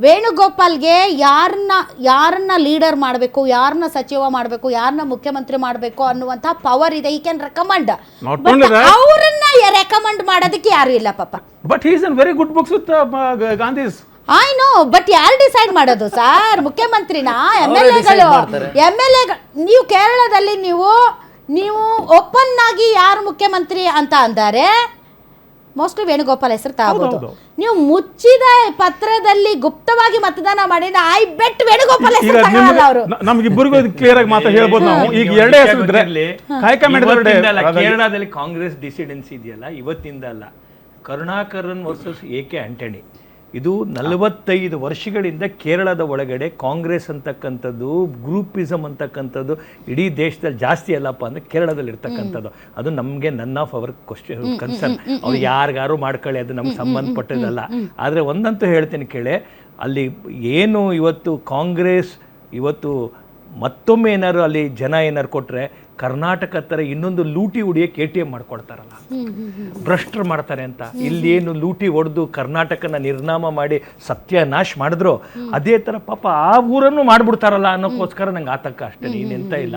ವೇಣುಗೋಪಾಲ್ಗೆ ಯಾರನ್ನ ಲೀಡರ್ ಮಾಡಬೇಕು, ಯಾರನ್ನ ಸಚಿವ ಮಾಡಬೇಕು, ಯಾರನ್ನ ಮುಖ್ಯಮಂತ್ರಿ ಮಾಡಬೇಕು ಅನ್ನುವಂಥ ಪವರ್ ಇದೆ. ಈ ಕ್ಯಾನ್ ರೆಕಮೆಂಡ್. ಅವರನ್ನ ರೆಕಮೆಂಡ್ ಮಾಡೋದಕ್ಕೆ ಯಾರು ಇಲ್ಲ ಪಾಪ. But he is in very good books with Gandhi's. I know, but ಯಾರು ಡಿಸೈಡ್ ಮಾಡೋದು ಸರ್? ಮುಖ್ಯಮಂತ್ರಿನ? MLA ನೀವು ಕೇರಳದಲ್ಲಿ ನೀವು ಓಪನ್ ಆಗಿ ಯಾರು ಮುಖ್ಯಮಂತ್ರಿ ಅಂತ ಅಂತಾರೆ, ಮೋಸ್ಟ್ಲಿ ವೇಣುಗೋಪಾಲ್ ಹೆಸರು ತಗೋಬಹುದು. ನೀವು ಮುಚ್ಚಿದ ಪತ್ರದಲ್ಲಿ ಗುಪ್ತವಾಗಿ ಮತದಾನ ಮಾಡಿ, ಐ ಬೆಟ್ ವೇಣುಗೋಪಾಲ್ ಹೆಸರು ತಗೊಳ್ಳಲ್ಲ ಅವರು. ನಮ್ಗಿಬ್ಬರಿಗೂ ಕ್ಲಿಯರ್ ಆಗಿ ಮಾತಾ ಹೇಳ್ಬೋದು ನಾವು. ಈಗ ಎರಡೇ ಹೆಸರು ಇದ್ರೆ ಕೇರಳದಲ್ಲಿ ಕಾಂಗ್ರೆಸ್ ಡಿಸಿಡೆನ್ಸ್ ಇದೆಯಲ್ಲ, ಇವತ್ತಿಂದ ಅಲ್ಲ. ಕರುಣಾಕರನ್ ವರ್ಸಸ್ AK ಆಂಟನಿ, ಇದು 45 ವರ್ಷಗಳಿಂದ ಕೇರಳದ ಒಳಗಡೆ ಕಾಂಗ್ರೆಸ್ ಅಂತಕ್ಕಂಥದ್ದು, ಗ್ರೂಪಿಸಮ್ ಅಂತಕ್ಕಂಥದ್ದು ಇಡೀ ದೇಶದಲ್ಲಿ ಜಾಸ್ತಿ ಅಲ್ಲಪ್ಪ ಅಂದರೆ ಕೇರಳದಲ್ಲಿ ಇರ್ತಕ್ಕಂಥದ್ದು. ಅದು ನಮಗೆ ನನ್ ಆಫ್ ಅವರ್ ಕನ್ಸರ್ನ್. ಅವ್ರು ಯಾರಿಗಾರು ಮಾಡ್ಕೊಳ್ಳಿ, ಅದು ನಮ್ಗೆ ಸಂಬಂಧಪಟ್ಟದಲ್ಲ. ಆದರೆ ಒಂದಂತೂ ಹೇಳ್ತೀನಿ ಕೇಳಿ, ಅಲ್ಲಿ ಏನು ಇವತ್ತು ಕಾಂಗ್ರೆಸ್ ಇವತ್ತು ಮತ್ತೊಮ್ಮೆ ಏನಾರು ಅಲ್ಲಿ ಜನ ಏನಾರು ಕೊಟ್ಟರೆ, ಕರ್ನಾಟಕ ಥರ ಇನ್ನೊಂದು ಲೂಟಿ ಹೊಡಿಯೋಕೆ ATM ಮಾಡ್ಕೊಡ್ತಾರಲ್ಲ, ಭ್ರಷ್ಟರು ಮಾಡ್ತಾರೆ ಅಂತ. ಇಲ್ಲಿ ಏನು ಲೂಟಿ ಹೊಡೆದು ಕರ್ನಾಟಕನ ನಿರ್ನಾಮ ಮಾಡಿ ಸತ್ಯನಾಶ ಮಾಡಿದ್ರು, ಅದೇ ಥರ ಪಾಪ ಆ ಊರನ್ನು ಮಾಡ್ಬಿಡ್ತಾರಲ್ಲ ಅನ್ನೋಕ್ಕೋಸ್ಕರ ನಂಗೆ ಆತಂಕ ಅಷ್ಟೇ, ಇನ್ನೆಂತ ಇಲ್ಲ.